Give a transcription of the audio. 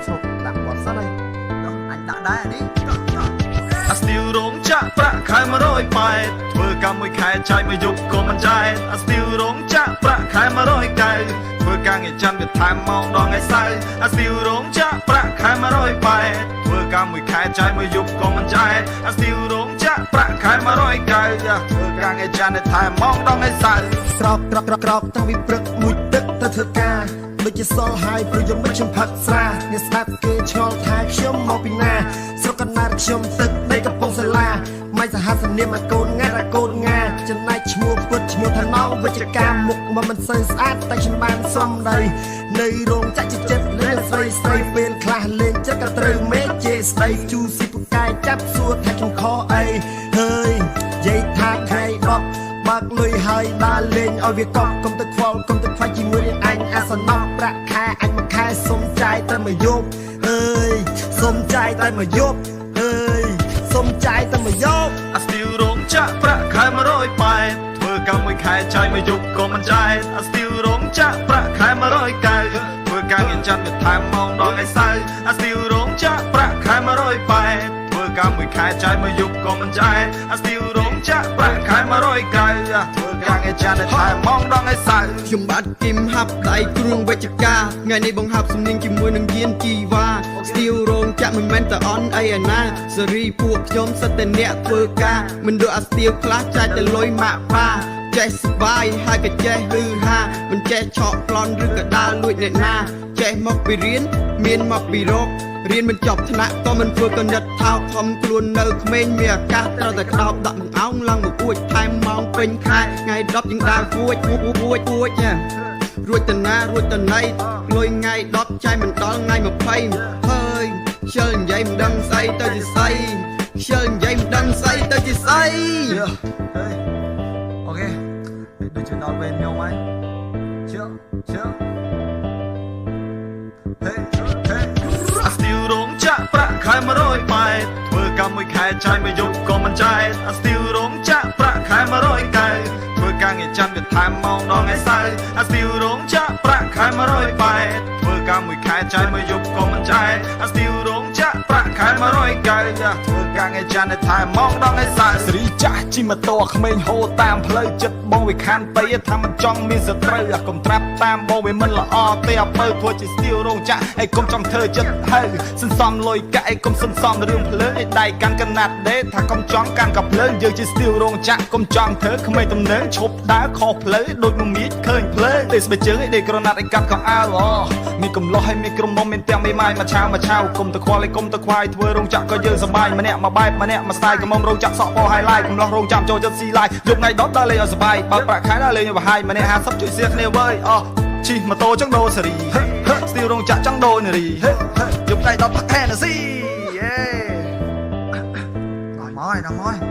sụp đặt quạt sát đây đó anh đã đá đi still រោងចក្រប្រាក់ខែ108ធ្វើការមួយខែចាយមួយយប់ក៏មិនចាយ still រោងចក្រប្រាក់ខែ109ធ្វើការងារច័ន្ទវាថែមម៉ោងដល់ថ្ងៃសៅរ៍ still រោងចក្រប្រាក់ខែ108ធ្វើការមួយខែចាយមួយយប់ក៏មិនចាយ still រោងចក្រប្រាក់ខែ109ធ្វើការងារច័ន្ទថែមម៉ោងដល់ថ្ងៃសៅរ៍ស្រោបក្រោកតាំងពីព្រឹកមួយទឹកទៅធ្វើការដូចជាសល់ហើយព្រោះយំមិនខ្ញុំផឹកស្រាអ្នកស្ដាប់គេឆ្ងល់ថាខ្ញុំមកពីណាស្រុកកណ្ដាលខ្ញុំទឹកដីកំពង់សាឡាមិនសហសនាមកកូនងាត់កូនងាចំណែកឈ្មោះពុតឈ្មោះថាណោវិជ្ជការមុខមកមិនសូវស្អាតតែខ្ញុំបានសំដីនៅរោងចក្រចិត្តលេងស្រីស្រីពេលខ្លះលេងចិត្តក៏ត្រូវមេជេស្ដីជូស៊ីពូកាយចាប់សួរថាខ្ញុំខអីហើយនិយាយថាថ្ងៃដប់បើកលុយហើយដើរលេងឲ្យវាកប់កុំទៅខ្វល់កុំទៅខ្វាច់ជាមួយនឹងអញអាសនៈប្រាក់ខែអញមួយខែសុំចាយតែមួយយប់អើយសុំចាយតែមួយយប់អើយសុំចាយតែមួយយប់ still រោងចក្រប្រាក់ខែ108ធ្វើការមួយខែចាយមួយយប់ក៏មិនចាយ still រោងចក្រប្រាក់ខែ109ធ្វើការងារច័ន្ទវាថែមម៉ោងដល់ថ្ងៃសៅរ៍ still រោងចក្រប្រាក់ខែ108ធ្វើការមួយខែចាយមួយយប់ក៏មិនចាយ still រោងចក្រប្រាក់ខែ109ធ្វើការងារច័ន្ទថែមម៉ោងដល់ថ្ងៃសៅរ៍ ខ្ញុំបាទគឹមហាប់ដៃគ្រឿងវិជ្ជការថ្ងៃនេះបង្ហាប់សំនៀងជាមួយនឹងយានជីវ៉ាស្ទៀវរោងចក្រមិនមែនតែអន់អីឯណាសេរីពួកខ្ញុំសិតតែអ្នកធ្វើការមិនដូចអាស្ទៀវខ្លះចាច់តែលុយម៉ាក់ប៉ាចេះស្បាយហើយក៏ចេះហឺហាមិនចេះឆក់ប្លន់ឬក៏ដើរលួចអ្នកណាចេះមកពីរៀនមានមកពីរករៀនមិនចប់ថ្នាក់ក៏មិនធ្វើកណិតថោកខំខ្លួននៅក្មេងមានឱកាសត្រូវតែក្តោបដាក់បង្អោងឡើងមកអួចថែមម៉ោងពេញខែថ្ងៃ10យើងដើរពួចណារួចតណារួចតណៃលុយថ្ងៃ10ចាយមិនដល់ថ្ងៃ20ហើយខ្ជិលនិយាយមិនដឹងស្អីទៅជាស្អីខ្ជិលនិយាយមិនដឹងស្អីទៅជាស្អី អូខេដូចជាដល់វេនខ្ញុំហើយជឿstill រោងចក្រប្រាក់ខែ108ធ្វើការមួយខែចាយមួយយប់ក៏មិនចាយ still រោងចក្រប្រាក់ខែ109ធ្វើការងារច័ន្ទវាថែមម៉ោងដល់ថ្ងៃសៅរ៍ still រោងចក្រប្រាក់ខែ108ធ្វើការមួយខែចាយមួយយប់ក៏មិនចាយ still រោងចក្រប្រាក់ខែ109ធ្វើការងារច័ន្ទថែមម៉ោងដល់ថ្ងៃសៅរ៍សេរីចាស់ជិះម៉ូតូក្មេងហូរតាមផ្លូវចិត្តបងវាខានទៅថាមិនចង់មានសត្រូវកុំត្រាប់តាមបងវាមិនល្អទេអពើធ្វើជា still រោងចក្រឯកុំចង់ធ្វើចិត្តហើយសន្សំលុយកាក់ឯកុំសន្សំរឿងភ្លើងឯដៃកាន់កណាត់ដេថាកុំចង់កាន់កាភ្លើងយើងជា still រោងចក្រកុំចង់ធ្វើក្មេងទំនើងឈប់ដើរខុសផ្លូវដូចមួយមៀចឃើញភ្លើងទេស្បែកជើងឯដេក្រណាត់ឯកាត់កៅអៅមានកំឡោះហើយមានក្រុមមុំមានទាំងមេម៉ាយមកឆាវកុំទៅខ្វល់ឯកុំទៅខ្វាយធ្វើរោងចក្រក៏យើងសប្បាយម្នាក់មួយបែបម្នាក់មួយស្ទាយកំមុំរោងចក្រសក់ពោហើយឡាយកំឡោះរោងចក្រចូលចិត្តស៊ីឡាយយប់ថ្ងៃ10ដល់លេងឲ្យសប្បាយបើប្រាក់ខែដល់លេងឲ្យបរហាយម្នាក់50ជួយសៀគ្នាវើយជិះម៉ូតូចង់ដូរសេរីស្ទីលរោងចក្រចង់ដូរនារីយប់ថ្ងៃ10ផឹកហេនស៊ីយេដល់មក